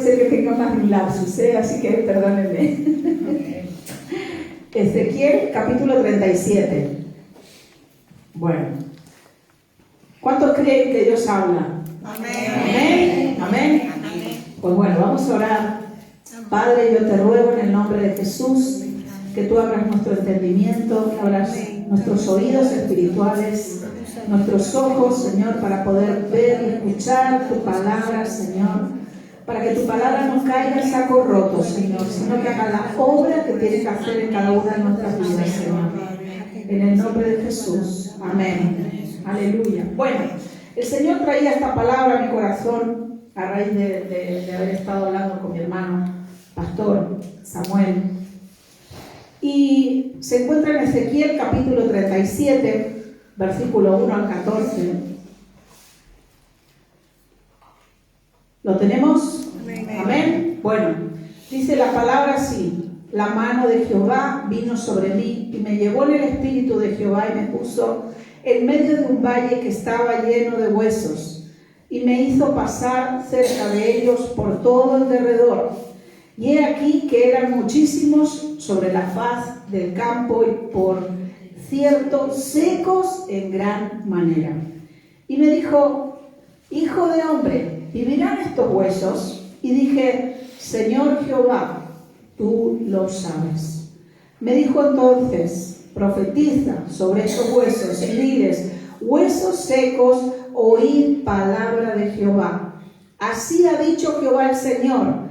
Puede ser que tenga más de un lapsus, así que perdónenme. Ezequiel capítulo 37. Bueno, ¿cuántos creen que Dios habla? Amén. Amén. Amén. Pues bueno, vamos a orar. Padre, yo te ruego en el nombre de Jesús que tú abras nuestro entendimiento, que abras nuestros oídos espirituales, nuestros ojos, Señor, para poder ver y escuchar tu palabra, Señor. Para que tu palabra no caiga en saco roto, Señor, sino que haga la obra que tiene que hacer en cada una de nuestras vidas, Señor. En el nombre de Jesús. Amén. Aleluya. Bueno, el Señor traía esta palabra a mi corazón a raíz de haber estado hablando con mi hermano, pastor Samuel. Y se encuentra en Ezequiel capítulo 37, versículo 1 al 14. ¿Lo tenemos? Amén. Bueno, dice la palabra así: la mano de Jehová vino sobre mí y me llevó en el espíritu de Jehová y me puso en medio de un valle que estaba lleno de huesos y me hizo pasar cerca de ellos por todo el derredor. Y he aquí que eran muchísimos sobre la faz del campo y por cierto secos en gran manera. Y me dijo: hijo de hombre, ¿vivirán estos huesos? Y dije: Señor Jehová, tú lo sabes. Me dijo entonces: profetiza sobre estos huesos y diles: huesos secos, oíd palabra de Jehová. Así ha dicho Jehová el Señor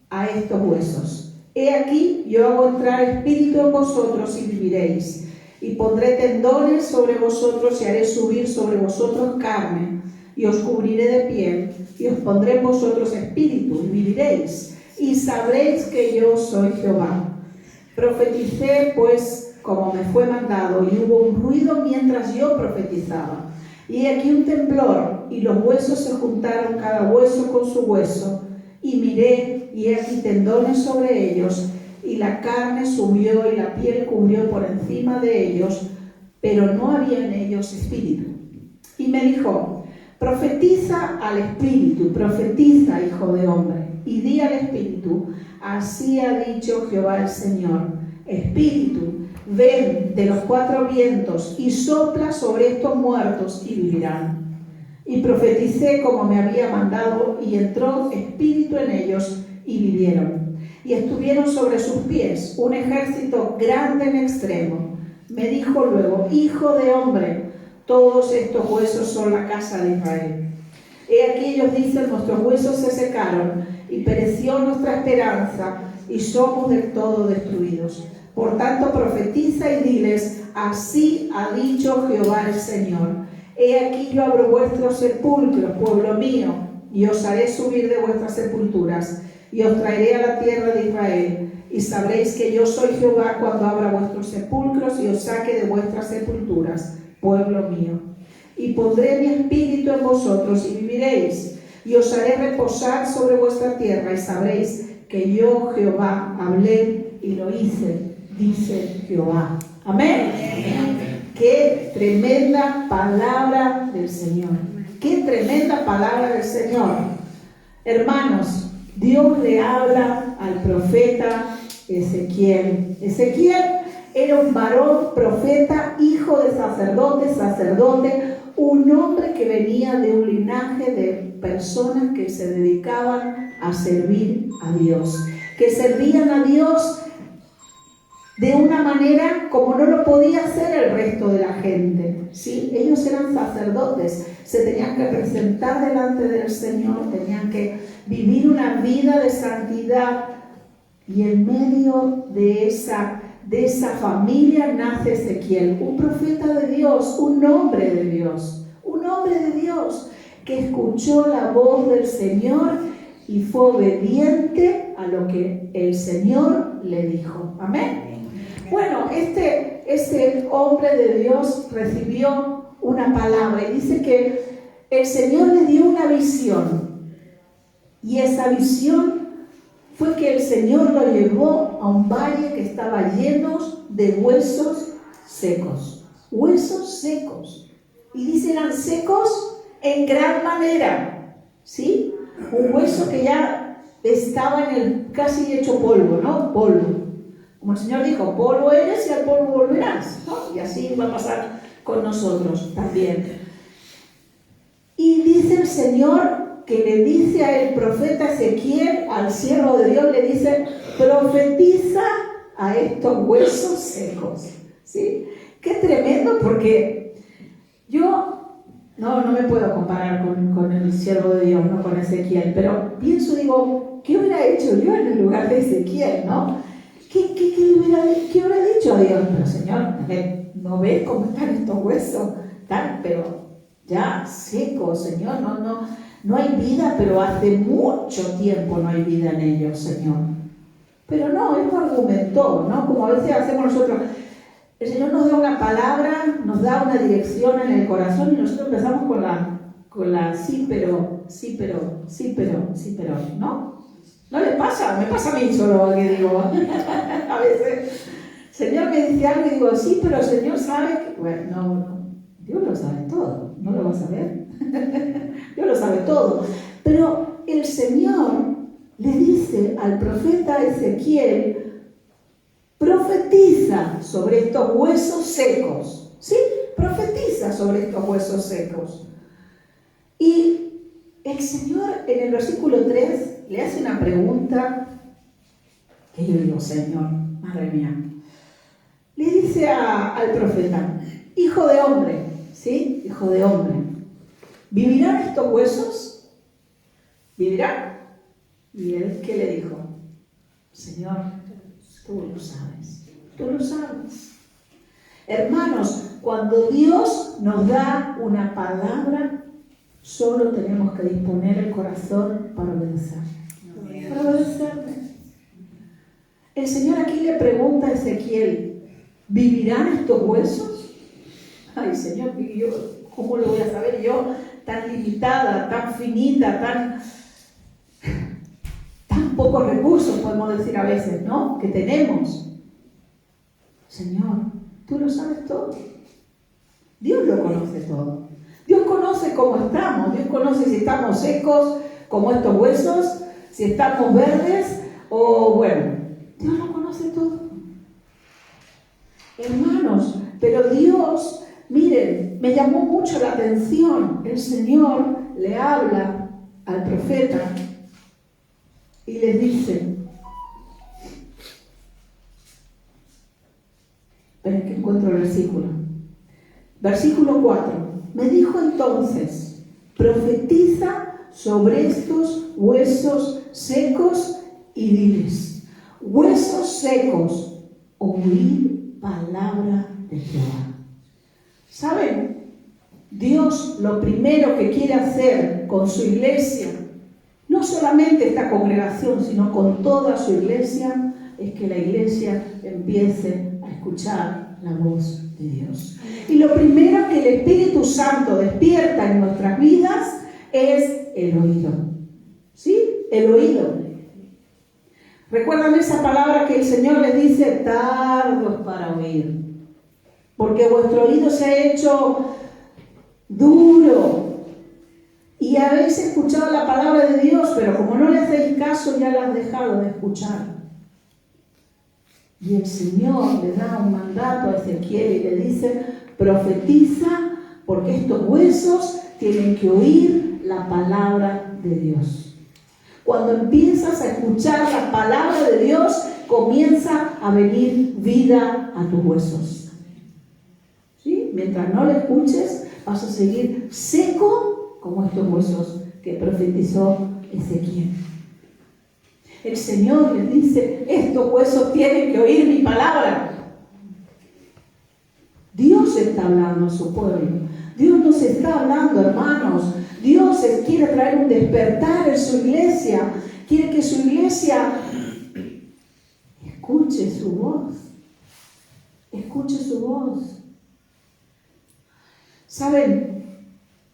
a estos huesos: he aquí, yo hago entrar espíritu en vosotros y viviréis, y pondré tendones sobre vosotros y haré subir sobre vosotros carne, y os cubriré de piel, y os pondré en vosotros espíritu, y viviréis, y sabréis que yo soy Jehová. Profeticé pues como me fue mandado, y hubo un ruido mientras yo profetizaba. Y aquí un temblor, y los huesos se juntaron cada hueso con su hueso, y miré, y aquí tendones sobre ellos, y la carne subió, y la piel cubrió por encima de ellos, pero no había en ellos espíritu. Y me dijo: profetiza al espíritu, profetiza, hijo de hombre, y di al espíritu: así ha dicho Jehová el Señor, espíritu, ven de los cuatro vientos y sopla sobre estos muertos y vivirán. Y profeticé como me había mandado, y entró espíritu en ellos y vivieron. Y estuvieron sobre sus pies un ejército grande en extremo. Me dijo luego: hijo de hombre, todos estos huesos son la casa de Israel. He aquí ellos dicen: nuestros huesos se secaron y pereció nuestra esperanza y somos del todo destruidos. Por tanto profetiza y diles: así ha dicho Jehová el Señor: he aquí yo abro vuestros sepulcros, pueblo mío, y os haré subir de vuestras sepulturas y os traeré a la tierra de Israel, y sabréis que yo soy Jehová cuando abra vuestros sepulcros y os saque de vuestras sepulturas, pueblo mío. Y pondré mi espíritu en vosotros y viviréis, y os haré reposar sobre vuestra tierra, y sabréis que yo Jehová hablé y lo hice, dice Jehová. Amén. Amén. Qué tremenda palabra del Señor. Qué tremenda palabra del Señor. Hermanos, Dios le habla al profeta Ezequiel. Ezequiel era un varón profeta, hijo de sacerdote, un hombre que venía de un linaje de personas que se dedicaban a servir a Dios, que servían a Dios de una manera como no lo podía hacer el resto de la gente, ¿sí? Ellos eran sacerdotes, se tenían que presentar delante del Señor, tenían que vivir una vida de santidad, y en medio de esa familia nace Ezequiel, un profeta de Dios, un hombre de Dios que escuchó la voz del Señor y fue obediente a lo que el Señor le dijo. Amén. Bueno, este hombre de Dios recibió una palabra y dice que el Señor le dio una visión, y esa visión fue que el Señor lo llevó a un valle que estaba lleno de huesos secos. Huesos secos. Y dice: eran secos en gran manera, ¿sí? Un hueso que ya estaba casi hecho polvo, ¿no? Polvo. Como el Señor dijo, polvo eres y al polvo volverás, ¿no? Y así va a pasar con nosotros también. Y dice el Señor que le dice al profeta Ezequiel, al siervo de Dios, le dice, profetiza a estos huesos secos. ¿Sí? Qué tremendo, porque yo no me puedo comparar con el siervo de Dios, no con Ezequiel, pero pienso, digo, ¿qué hubiera hecho yo en el lugar de Ezequiel, no? ¿Qué hubiera dicho a Dios? Pero Señor, ¿no ves cómo están estos huesos? Están, pero ya secos, Señor, no hay vida, pero hace mucho tiempo no hay vida en ellos, Señor. Pero no, Él no argumentó, ¿no? Como a veces hacemos nosotros. El Señor nos da una palabra, nos da una dirección en el corazón y nosotros empezamos con la sí, pero, ¿no? ¿No les pasa? Me pasa a mí solo que digo, a veces, Señor me dice algo y digo, sí, pero el Señor sabe que, bueno, no, Dios lo sabe todo, ¿no lo va a saber? Dios lo sabe todo. Pero el Señor le dice al profeta Ezequiel, profetiza sobre estos huesos secos, ¿sí? Profetiza sobre estos huesos secos. Y el Señor en el versículo 3 le hace una pregunta que yo digo, Señor, madre mía. Le dice al profeta, hijo de hombre, ¿sí? Hijo de hombre, ¿vivirán estos huesos? ¿Vivirán? Y él, ¿qué le dijo? Señor, tú lo sabes, tú lo sabes. Hermanos, cuando Dios nos da una palabra, solo tenemos que disponer el corazón para obedecer. Para obedecerle. El Señor aquí le pregunta a Ezequiel, ¿vivirán estos huesos? Ay, Señor, ¿cómo lo voy a saber yo? Tan limitada, tan finita, tan pocos recursos, podemos decir a veces, ¿no? Que tenemos. Señor, tú lo sabes todo. Dios lo conoce todo. Dios conoce cómo estamos. Dios conoce si estamos secos, como estos huesos, si estamos verdes, o bueno, Dios lo conoce todo. Hermanos, pero Dios, miren, me llamó mucho la atención. El Señor le habla al profeta y les dice, esperen que encuentro el versículo. Versículo 4. Me dijo entonces, profetiza sobre estos huesos secos y diles, huesos secos, oíd palabra de Jehová. ¿Saben? Dios lo primero que quiere hacer con su iglesia, no solamente esta congregación, sino con toda su iglesia, es que la iglesia empiece a escuchar la voz de Dios. Y lo primero que el Espíritu Santo despierta en nuestras vidas es el oído. ¿Sí? El oído. ¿Recuerdan esa palabra que el Señor les dice? Tardos para oír. Porque vuestro oído se ha hecho duro. Y habéis escuchado la palabra de Dios, pero como no le hacéis caso, ya la has dejado de escuchar. Y el Señor le da un mandato a Ezequiel y le dice, profetiza, porque estos huesos tienen que oír la palabra de Dios. Cuando empiezas a escuchar la palabra de Dios, comienza a venir vida a tus huesos. ¿Sí? Mientras no la escuches, vas a seguir seco como estos huesos que profetizó Ezequiel. El Señor les dice, estos huesos tienen que oír mi palabra. Dios está hablando a su pueblo. Dios nos está hablando, hermanos. Dios quiere traer un despertar en su iglesia. Quiere que su iglesia escuche su voz. Escuche su voz. ¿Saben?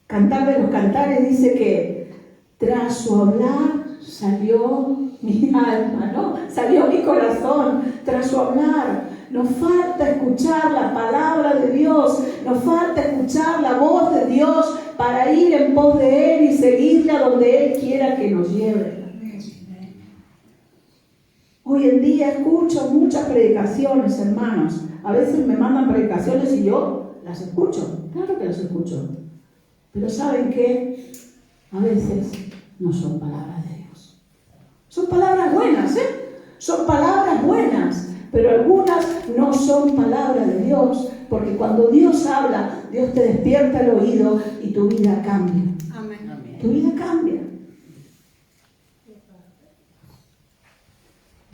Cantar de los Cantares dice que tras su hablar salió mi alma, ¿no? Salió mi corazón tras su hablar. Nos falta escuchar la palabra de Dios, nos falta escuchar la voz de Dios para ir en pos de Él y seguirle a donde Él quiera que nos lleve. Hoy en día escucho muchas predicaciones, hermanos. A veces me mandan predicaciones y yo las escucho. Claro que las escucho. Pero ¿saben qué? A veces no son palabras de Dios. Son palabras buenas, Son palabras buenas. Pero algunas no son palabras de Dios. Porque cuando Dios habla, Dios te despierta el oído y tu vida cambia. Amén. Tu vida cambia.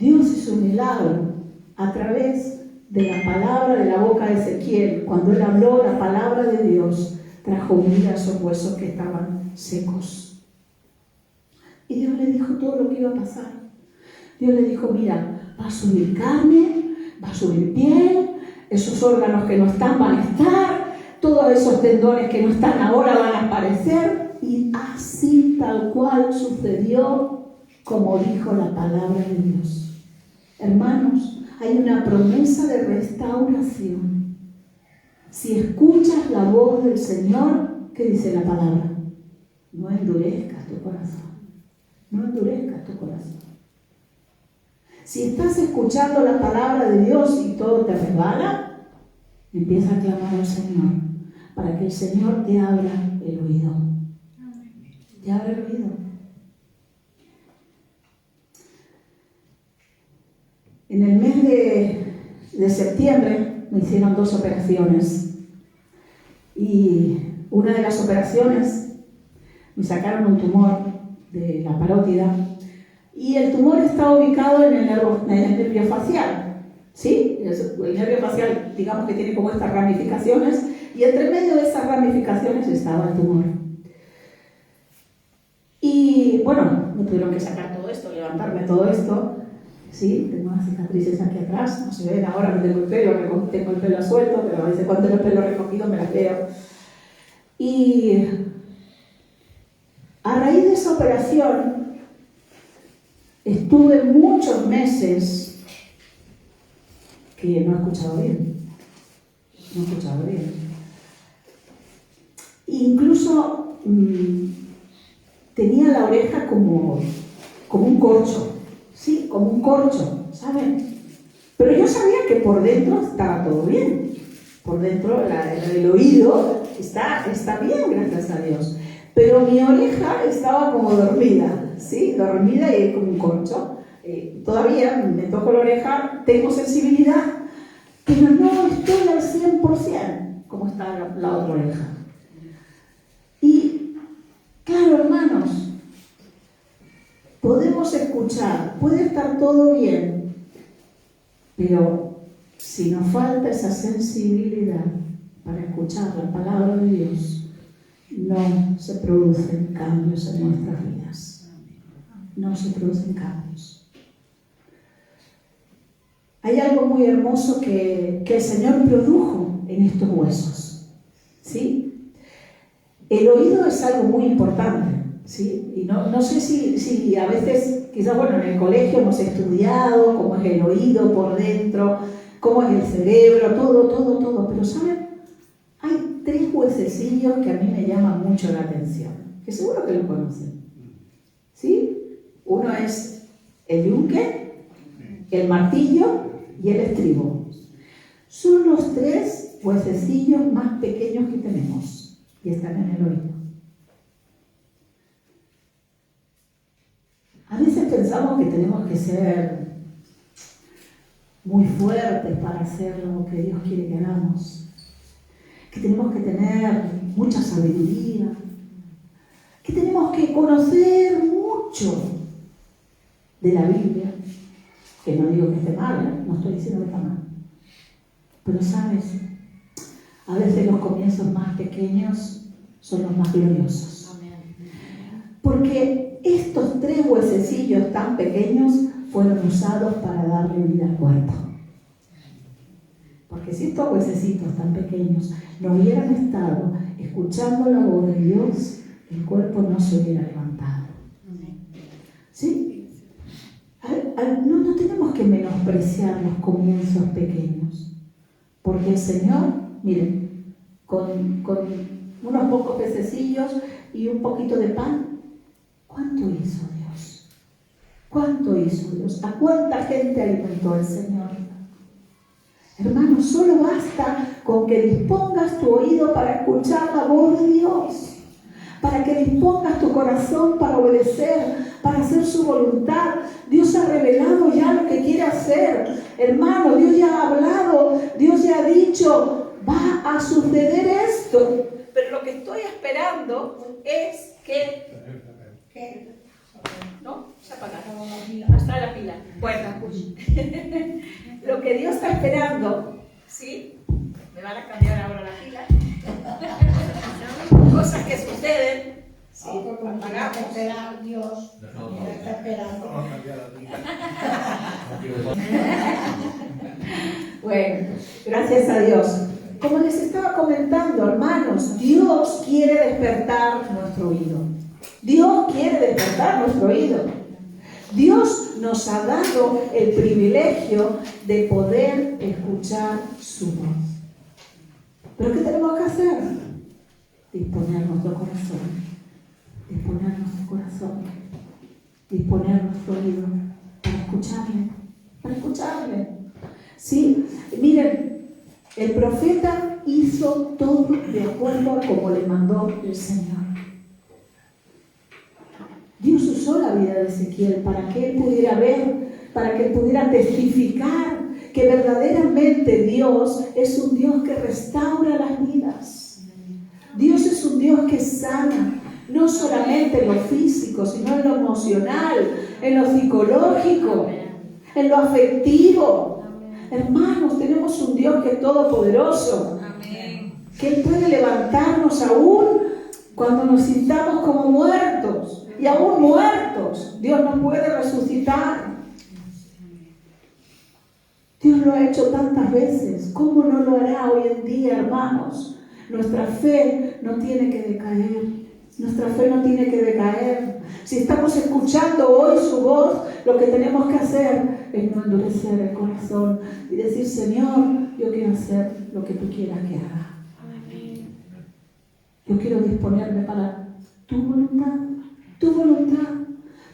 Dios hizo un milagro a través de la palabra de la boca de Ezequiel. Cuando él habló, la palabra de Dios trajo vida a esos huesos que estaban secos. Y Dios le dijo todo lo que iba a pasar. Dios le dijo, mira, va a subir carne, va a subir piel, esos órganos que no están van a estar, todos esos tendones que no están ahora van a aparecer. Y así tal cual sucedió como dijo la palabra de Dios. Hermanos, hay una promesa de restauración. Si escuchas la voz del Señor, ¿qué dice la palabra? No endurezcas tu corazón. No endurezcas tu corazón. Si estás escuchando la palabra de Dios y todo te resbala, empieza a clamar al Señor para que el Señor te abra el oído. Te abra el oído. En el mes de septiembre me hicieron 2 operaciones y una de las operaciones me sacaron un tumor de la parótida y el tumor está ubicado en el nervio facial, ¿sí? El nervio facial, digamos que tiene como estas ramificaciones y entre medio de esas ramificaciones estaba el tumor. Y bueno, me tuvieron que sacar todo esto, levantarme todo esto. Sí, tengo unas cicatrices aquí atrás, no se ven ahora, no tengo el pelo suelto, pero a veces cuando tengo el pelo recogido me las veo. Y a raíz de esa operación estuve muchos meses que no he escuchado bien. No he escuchado bien. Incluso tenía la oreja como un corcho. Sí, como un corcho, ¿saben? Pero yo sabía que por dentro estaba todo bien. Por dentro el oído está bien, gracias a Dios. Pero mi oreja estaba como dormida, ¿sí? Dormida y como un corcho. Todavía me toco la oreja, tengo sensibilidad, pero no estoy al 100% como está la otra oreja. Y, claro, hermanos, podemos escuchar, puede estar todo bien, pero si nos falta esa sensibilidad para escuchar la palabra de Dios, no se producen cambios en nuestras vidas. No se producen cambios. Hay algo muy hermoso que el Señor produjo en estos huesos, ¿sí? El oído es algo muy importante. ¿Sí? Y no sé si a veces, quizás bueno, en el colegio hemos estudiado cómo es el oído por dentro, cómo es el cerebro, todo, pero ¿saben? Hay 3 huesecillos que a mí me llaman mucho la atención, que seguro que lo conocen, ¿sí? Uno es el yunque, el martillo y el estribo. Son los 3 huesecillos más pequeños que tenemos y están en el oído. A veces pensamos que tenemos que ser muy fuertes para hacer lo que Dios quiere que hagamos, que tenemos que tener mucha sabiduría, que tenemos que conocer mucho de la Biblia, que no digo que esté mal, no estoy diciendo que está mal, pero sabes, a veces los comienzos más pequeños son los más gloriosos. Porque estos 3 huesecillos tan pequeños fueron usados para darle vida al cuerpo. Porque si estos huesecitos tan pequeños no hubieran estado escuchando la voz de Dios, el cuerpo no se hubiera levantado. ¿Sí? No tenemos que menospreciar los comienzos pequeños. Porque el Señor, miren, con unos pocos pececillos y un poquito de pan, ¿cuánto hizo Dios? ¿Cuánto hizo Dios? ¿A cuánta gente alimentó el Señor? Hermano, solo basta con que dispongas tu oído para escuchar la voz de Dios, para que dispongas tu corazón para obedecer, para hacer su voluntad. Dios ha revelado ya lo que quiere hacer. Hermano, Dios ya ha hablado, Dios ya ha dicho, va a suceder esto. Pero lo que estoy esperando es que... ¿Qué? ¿No? Se apagaron. Hasta la pila. Bueno, lo que Dios está esperando, ¿sí? Me van a cambiar ahora la pila. Cosas que suceden. Sí, apagamos. Dios está esperando. Bueno, gracias a Dios. Como les estaba comentando, hermanos, Dios quiere despertar nuestro oído. Dios quiere despertar nuestro oído. Dios nos ha dado el privilegio de poder escuchar su voz. ¿Pero qué tenemos que hacer? Disponer nuestro corazón. Disponer nuestro corazón. Disponer nuestro oído para escucharle. Para escucharle. ¿Sí? Miren, el profeta hizo todo de acuerdo a como le mandó el Señor. Dios usó la vida de Ezequiel para que él pudiera ver, para que él pudiera testificar que verdaderamente Dios es un Dios que restaura las vidas. Dios es un Dios que sana, no solamente en lo físico, sino en lo emocional, en lo psicológico, en lo afectivo. Hermanos, tenemos un Dios que es todopoderoso, que Él puede levantarnos aún cuando nos sintamos como muertos. Y aún muertos, Dios nos puede resucitar. Dios lo ha hecho tantas veces. ¿Cómo no lo hará hoy en día, hermanos? Nuestra fe no tiene que decaer. Nuestra fe no tiene que decaer. Si estamos escuchando hoy su voz, lo que tenemos que hacer es no endurecer el corazón y decir, Señor, yo quiero hacer lo que tú quieras que haga. Yo quiero disponerme para tu voluntad. Tu voluntad.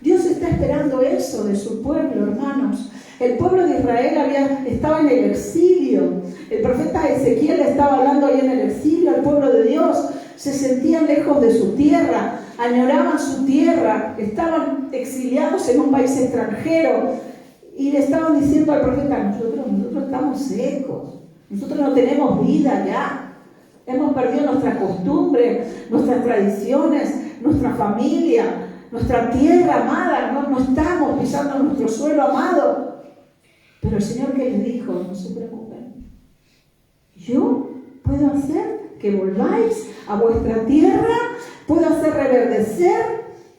Dios está esperando eso de su pueblo, hermanos. El pueblo de Israel estaba en el exilio. El profeta Ezequiel estaba hablando ahí en el exilio. El pueblo de Dios se sentían lejos de su tierra, añoraban su tierra, estaban exiliados en un país extranjero y le estaban diciendo al profeta, nosotros estamos secos, nosotros no tenemos vida ya. Hemos perdido nuestras costumbres, nuestras tradiciones, nuestra familia, nuestra tierra amada. No estamos pisando nuestro suelo amado. Pero el Señor, ¿qué les dijo? No se preocupen. Yo puedo hacer que volváis a vuestra tierra, puedo hacer reverdecer,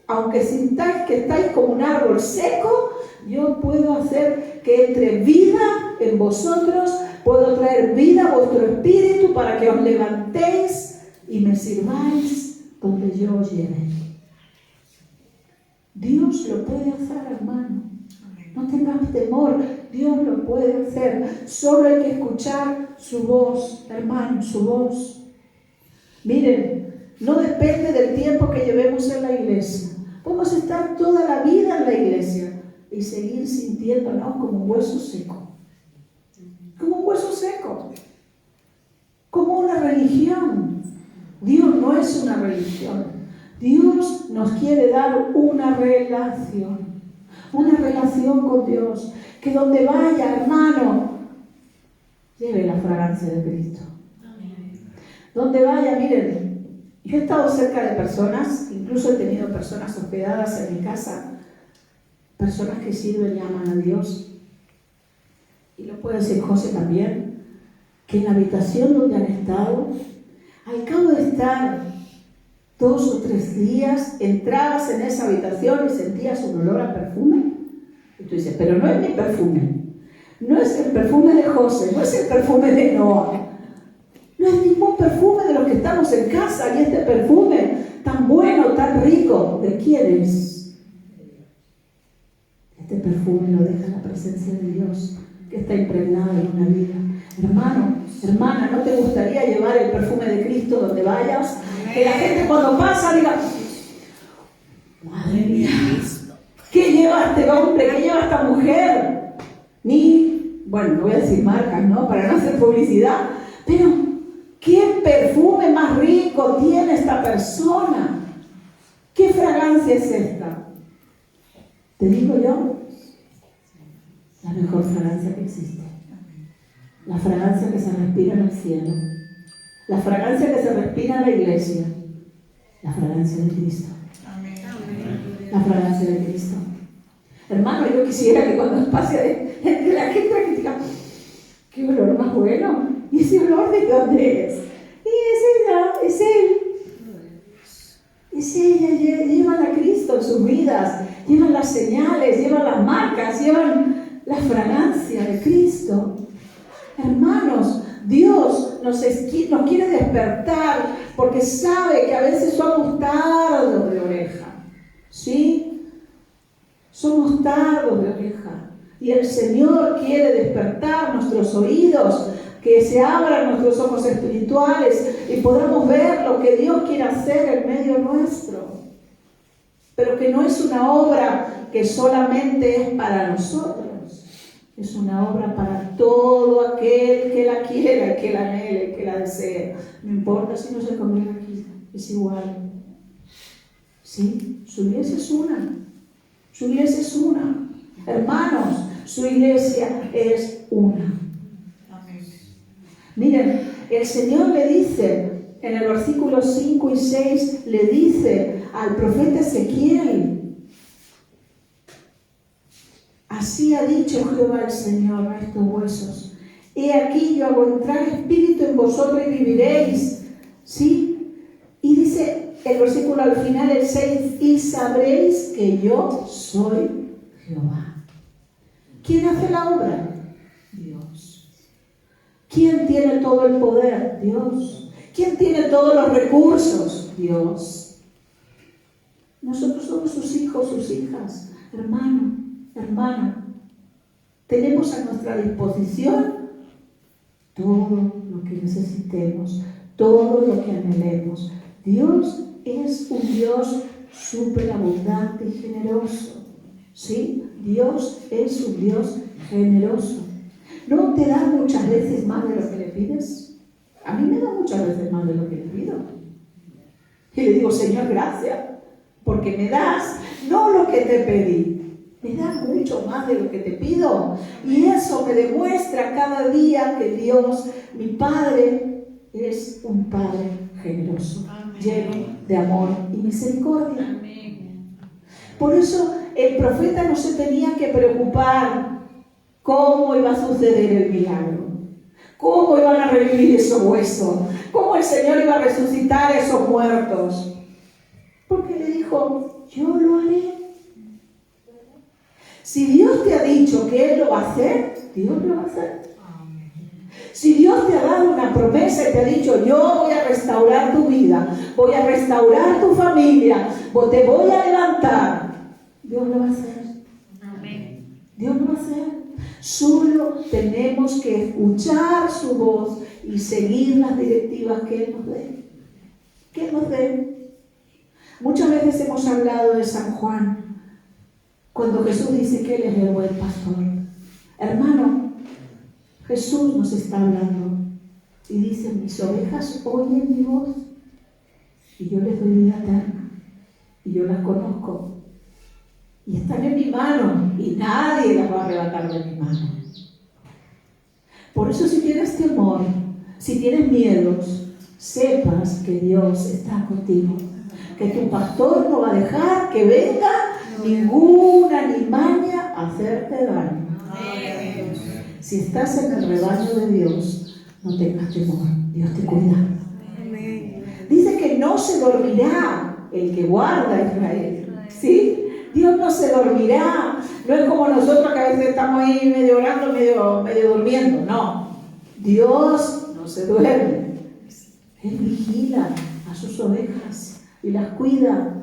aunque sintáis que estáis como un árbol seco, yo puedo hacer que entre vida en vosotros, puedo traer vida a vuestro espíritu para que os levantéis y me sirváis donde yo os lleve. Dios lo puede hacer, hermano. No tengas temor, Dios lo puede hacer. Solo hay que escuchar su voz, hermano, su voz. Miren, no depende del tiempo que llevemos en la iglesia. Podemos estar toda la vida en la iglesia y seguir sintiéndonos como un hueso seco. Como un hueso seco. Como una religión. Dios no es una religión. Dios nos quiere dar una relación con Dios, que donde vaya, hermano, lleve la fragancia de Cristo. Donde vaya, miren, yo he estado cerca de personas, incluso he tenido personas hospedadas en mi casa, personas que sirven y aman a Dios, y lo puede decir José también, que en la habitación donde han estado, al cabo de estar 2 o 3 días, entrabas en esa habitación y sentías un olor a perfume. Y tú dices, pero no es mi perfume. No es el perfume de José, no es el perfume de Noah. No es ningún perfume de los que estamos en casa. Y este perfume tan bueno, tan rico, ¿de quién es? Este perfume lo deja la presencia de Dios, que está impregnada en una vida. Hermano, hermana, ¿no te gustaría llevar el perfume de Cristo donde vayas? Que la gente cuando pasa diga, madre mía, ¿qué lleva este hombre? ¿Qué lleva esta mujer? Bueno, no voy a decir marcas, ¿no? Para no hacer publicidad, pero ¿qué perfume más rico tiene esta persona? ¿Qué fragancia es esta? Te digo yo, la mejor fragancia que existe. La fragancia que se respira en el cielo. La fragancia que se respira en la iglesia. La fragancia de Cristo. La fragancia de Cristo. Hermano, yo quisiera que cuando pase entre la gente que diga, qué olor más bueno. ¿Y ese olor de dónde es? Y es ella, es él. Es ella, llevan a Cristo en sus vidas, llevan las señales, llevan las marcas, llevan la fragancia de Cristo. Hermanos, Dios nos quiere despertar porque sabe que a veces somos tardos de oreja. ¿Sí? Somos tardos de oreja. Y el Señor quiere despertar nuestros oídos, que se abran nuestros ojos espirituales y podamos ver lo que Dios quiere hacer en medio nuestro. Pero que no es una obra que solamente es para nosotros. Es una obra para todo aquel que la quiera, que la anhele, que la desee. No importa si no se congrega aquí, es igual. ¿Sí? Su iglesia es una. Su iglesia es una. Hermanos, su iglesia es una. Miren, el Señor le dice, en el versículo 5 y 6, le dice al profeta Ezequiel, así ha dicho Jehová el Señor a estos huesos, he aquí yo hago entrar espíritu en vosotros y viviréis. ¿Sí? Y dice el versículo al final, el 6, y sabréis que yo soy Jehová. ¿Quién hace la obra? Dios. ¿Quién tiene todo el poder? Dios. ¿Quién tiene todos los recursos? Dios. Nosotros somos sus hijos, sus hijas. Hermano, hermana, tenemos a nuestra disposición todo lo que necesitemos, todo lo que anhelemos. Dios es un Dios superabundante y generoso. ¿Sí? Dios es un Dios generoso. ¿No te da muchas veces más de lo que le pides? A mí me da muchas veces más de lo que le pido. Y le digo, Señor, gracias, porque me das no lo que te pedí, me das mucho más de lo que te pido. Y eso me demuestra cada día que Dios, mi Padre, es un Padre generoso, lleno de amor y misericordia. Amén. Por eso el profeta no se tenía que preocupar cómo iba a suceder el milagro, cómo iban a revivir esos huesos, cómo el Señor iba a resucitar a esos muertos, porque le dijo, yo lo haré. Si Dios te ha dicho que Él lo va a hacer, Dios lo va a hacer. Si Dios te ha dado una promesa y te ha dicho, yo voy a restaurar tu vida, voy a restaurar tu familia, te voy a levantar, Dios lo va a hacer. Amén. Dios lo va a hacer. Solo tenemos que escuchar su voz y seguir las directivas que Él nos dé. Que Él nos dé. Muchas veces hemos hablado de San Juan, cuando Jesús dice que Él es el buen pastor. Hermano, Jesús nos está hablando y dice, mis ovejas oyen mi voz y yo les doy vida eterna y yo las conozco y están en mi mano y nadie las va a arrebatar de mi mano. Por eso si tienes temor, si tienes miedos, sepas que Dios está contigo, que tu pastor no va a dejar que venga ninguna alimaña a hacerte daño. Si estás en el rebaño de Dios, no tengas temor, Dios te cuida. Dice que no se dormirá el que guarda a Israel. ¿Sí? Dios no se dormirá. No es como nosotros que a veces estamos ahí medio orando, medio durmiendo. No. Dios no se duerme. Él vigila a sus ovejas y las cuida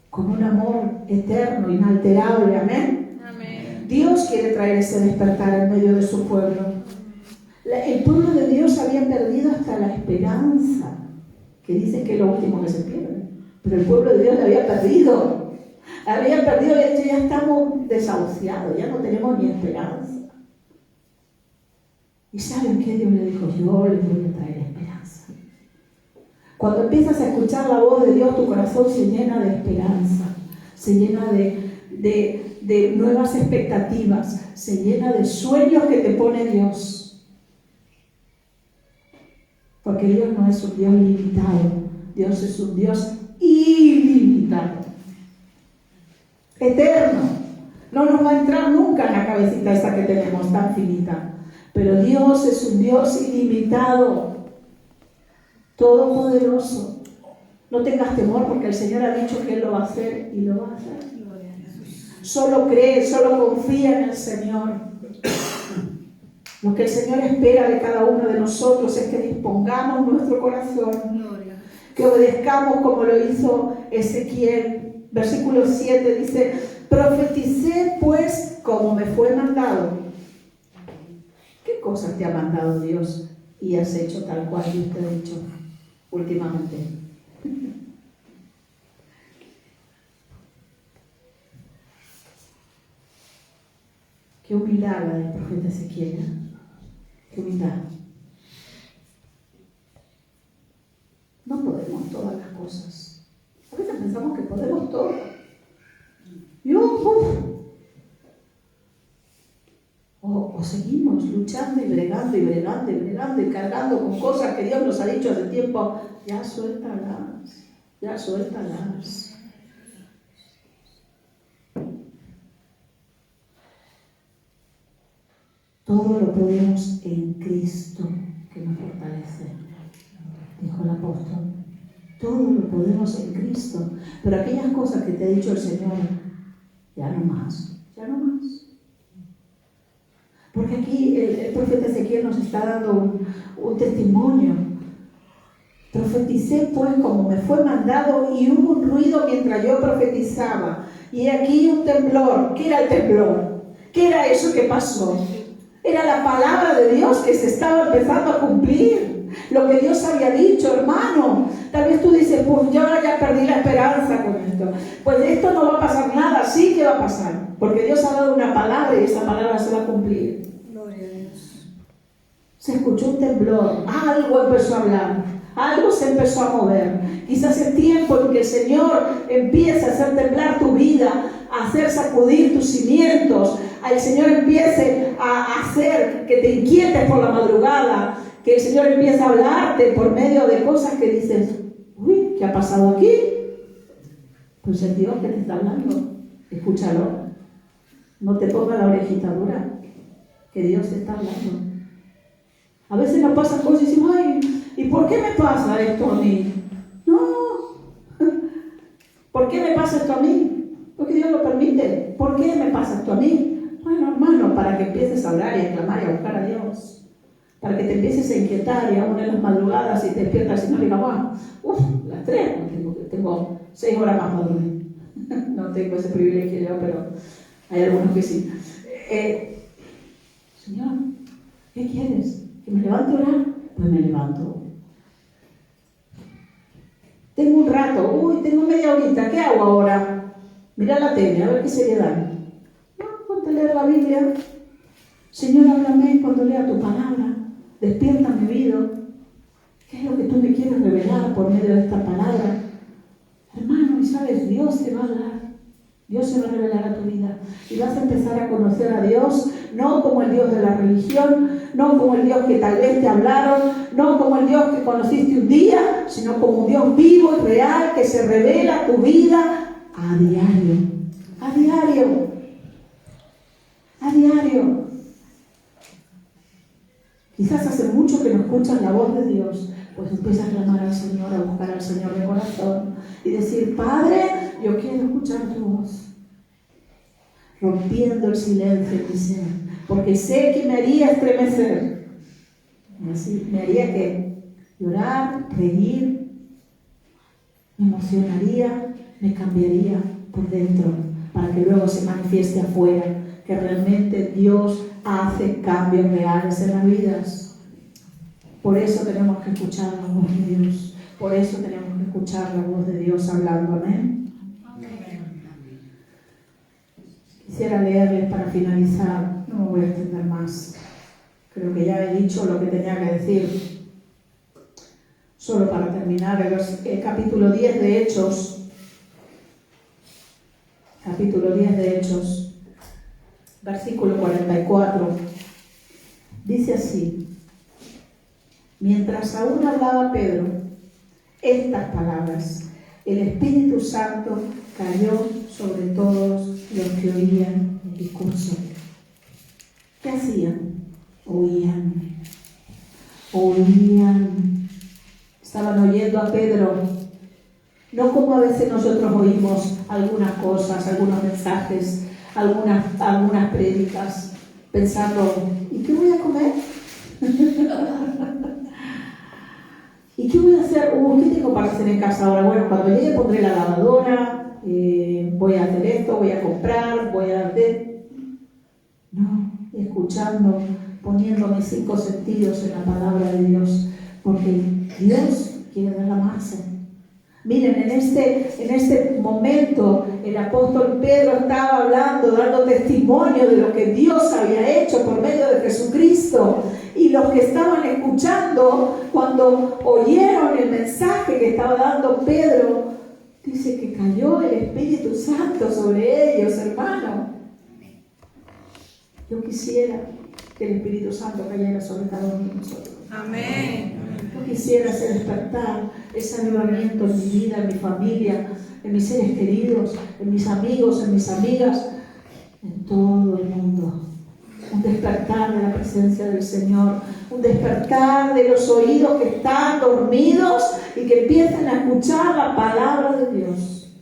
con un amor eterno, inalterable. Amén. Amén. Dios quiere traer ese despertar en medio de su pueblo. El pueblo de Dios había perdido hasta la esperanza, que dicen que es lo último que se pierde. Pero el pueblo de Dios la había perdido. Habían perdido, de hecho ya estamos desahuciados, ya no tenemos ni esperanza. ¿Y saben qué? Dios le dijo, yo les voy a traer esperanza. Cuando empiezas a escuchar la voz de Dios, tu corazón se llena de esperanza, se llena de nuevas expectativas, se llena de sueños que te pone Dios. Porque Dios no es un Dios limitado, Dios es un Dios ilimitado, eterno. No nos va a entrar nunca en la cabecita esa que tenemos tan finita. Pero Dios es un Dios ilimitado, todopoderoso. No tengas temor porque el Señor ha dicho que Él lo va a hacer y lo va a hacer. Solo cree, solo confía en el Señor. Lo que el Señor espera de cada uno de nosotros es que dispongamos nuestro corazón, que obedezcamos como lo hizo Ezequiel. Versículo 7 dice, profeticé pues como me fue mandado. ¿Qué cosas te ha mandado Dios y has hecho tal cual Dios te ha dicho últimamente? Qué humildad la del profeta Ezequiel, ¿eh? Qué humildad. No podemos todas las cosas. A veces pensamos que podemos todo. O seguimos luchando y bregando y bregando y bregando y cargando con cosas que Dios nos ha dicho hace tiempo. Ya suéltalas, ya suéltalas. Todo lo podemos en Cristo que nos fortalece, dijo el apóstol. Todo lo podemos en Cristo. Pero aquellas cosas que te ha dicho el Señor, ya no más, ya no más. Porque aquí el profeta Ezequiel nos está dando un testimonio. Profeticé pues como me fue mandado y hubo un ruido mientras yo profetizaba. Y aquí un temblor. ¿Qué era el temblor? ¿Qué era eso que pasó? Era la palabra de Dios que se estaba empezando a cumplir. Lo que Dios había dicho, hermano. Tal vez tú dices, pues yo ya perdí la esperanza con esto. Pues de esto no va a pasar nada. Sí que va a pasar. Porque Dios ha dado una palabra y esa palabra se va a cumplir. Gloria a Dios. Se escuchó un temblor. Algo empezó a hablar. Algo se empezó a mover. Quizás es tiempo en que el Señor empiece a hacer temblar tu vida, a hacer sacudir tus cimientos. El Señor empiece a hacer que te inquietes por la madrugada, que el Señor empiece a hablarte por medio de cosas que dices, uy, ¿qué ha pasado aquí? Pues es Dios que te está hablando. Escúchalo. No te pongas la orejita dura, que Dios te está hablando. A veces nos pasan cosas y decimos, ay, ¿y por qué me pasa esto a mí? No. ¿Por qué me pasa esto a mí? Porque Dios lo permite. ¿Por qué me pasa esto a mí? Bueno, hermano, para que empieces a hablar y a clamar y a buscar a Dios. Para que te empieces a inquietar y aún en las madrugadas y te despiertas y no digas, las 3, tengo 6 horas más para dormir. No tengo ese privilegio yo, pero hay algunos que sí. Señor, ¿qué quieres? ¿Que me levante a orar? Pues me levanto. Tengo un rato, tengo media horita, ¿qué hago ahora? Mira la tele, a ver qué serie dan. Ponte a leer la Biblia. Señor, háblame cuando lea tu palabra. Despierta mi oído. ¿Qué es lo que tú me quieres revelar por medio de esta palabra? Hermano, y sabes, Dios te va a hablar. Dios se va a revelar a tu vida. Y vas a empezar a conocer a Dios, no como el Dios de la religión, no como el Dios que tal vez te hablaron, no como el Dios que conociste un día, sino como un Dios vivo y real que se revela a tu vida a diario. A diario. A diario. Quizás hace mucho que no escuchas la voz de Dios, pues empiezas a clamar al Señor, a buscar al Señor de corazón y decir, Padre, yo quiero escuchar tu voz. Rompiendo el silencio en mi ser, porque sé que me haría estremecer. Me haría que llorar, reír, me emocionaría, me cambiaría por dentro, para que luego se manifieste afuera, que realmente Dios hace cambios reales en las vidas. Por eso tenemos que escuchar la voz de Dios. Por eso tenemos que escuchar la voz de Dios hablando. Amén. Quisiera leerles para finalizar, no me voy a extender más. Creo que ya he dicho lo que tenía que decir. Solo para terminar, el capítulo 10 de Hechos. Capítulo 10 de Hechos, versículo 44. Dice así: mientras aún hablaba Pedro estas palabras, el Espíritu Santo cayó sobre todos los que oían el discurso. ¿Qué hacían? Oían. Estaban oyendo a Pedro, no como a veces nosotros oímos algunas cosas, algunos mensajes, algunas prédicas, pensando, ¿y qué voy a comer? ¿Y qué voy a hacer? ¿Qué tengo para hacer en casa ahora? Bueno, cuando llegue pondré la lavadora, voy a hacer esto, voy a comprar, voy a hacer... No, escuchando, poniendo mis 5 sentidos en la palabra de Dios, porque Dios quiere derramarse. Miren, en este momento el apóstol Pedro estaba hablando, dando testimonio de lo que Dios había hecho por medio de Jesucristo. Y los que estaban escuchando, cuando oyeron el mensaje que estaba dando Pedro, dice que cayó el Espíritu Santo sobre ellos, hermano. Yo quisiera que el Espíritu Santo cayera sobre cada uno de nosotros. Amén. Yo quisiera hacer despertar ese avivamiento en mi vida, en mi familia, en mis seres queridos, en mis amigos, en mis amigas, en todo el mundo. Un despertar de la presencia del Señor, un despertar de los oídos que están dormidos y que empiecen a escuchar la palabra de Dios,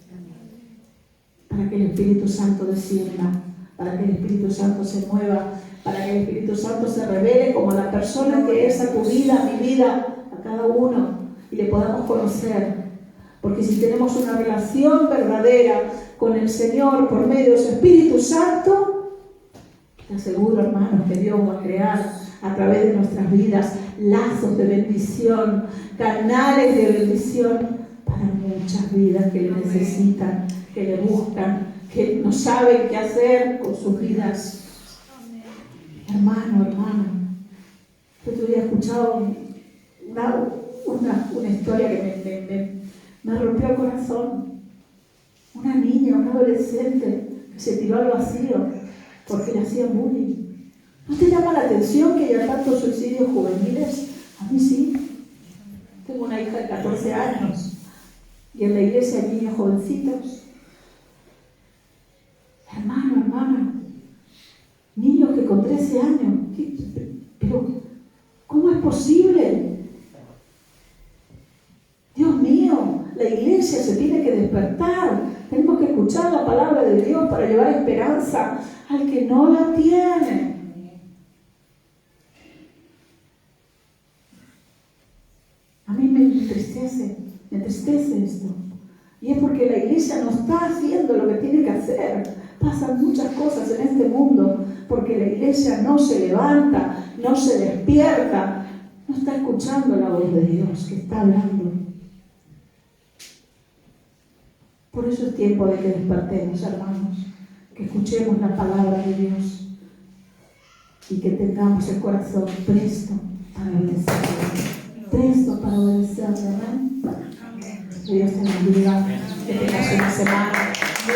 para que el Espíritu Santo descienda, para que el Espíritu Santo se mueva, para que el Espíritu Santo se revele como la persona que es a tu vida, a mi vida, a cada uno, y le podamos conocer. Porque si tenemos una relación verdadera con el Señor por medio de su Espíritu Santo, te aseguro, hermanos, que Dios va a crear a través de nuestras vidas lazos de bendición, canales de bendición para muchas vidas que le necesitan, que le buscan, que no saben qué hacer con sus vidas. Hermano, yo te había escuchado una historia que me rompió el corazón. Una niña, una adolescente que se tiró al vacío porque le hacían bullying. ¿No te llama la atención que haya tantos suicidios juveniles? A mí sí. Tengo una hija de 14 años y en la iglesia hay niños jovencitos. Hermana, niños que con 13 años, pero ¿cómo es posible? Dios mío, la iglesia se tiene que despertar. Tenemos que escuchar la palabra de Dios para llevar esperanza al que no la tiene. A mí me entristece esto. Y es porque la iglesia no está haciendo lo que tiene que hacer. Pasan muchas cosas en este mundo porque la iglesia no se levanta, no se despierta, no está escuchando la voz de Dios que está hablando. Por eso es tiempo de que despertemos, hermanos, que escuchemos la palabra de Dios y que tengamos el corazón presto para obedecerle. Amén. Dios te bendiga, que tengas una semana muy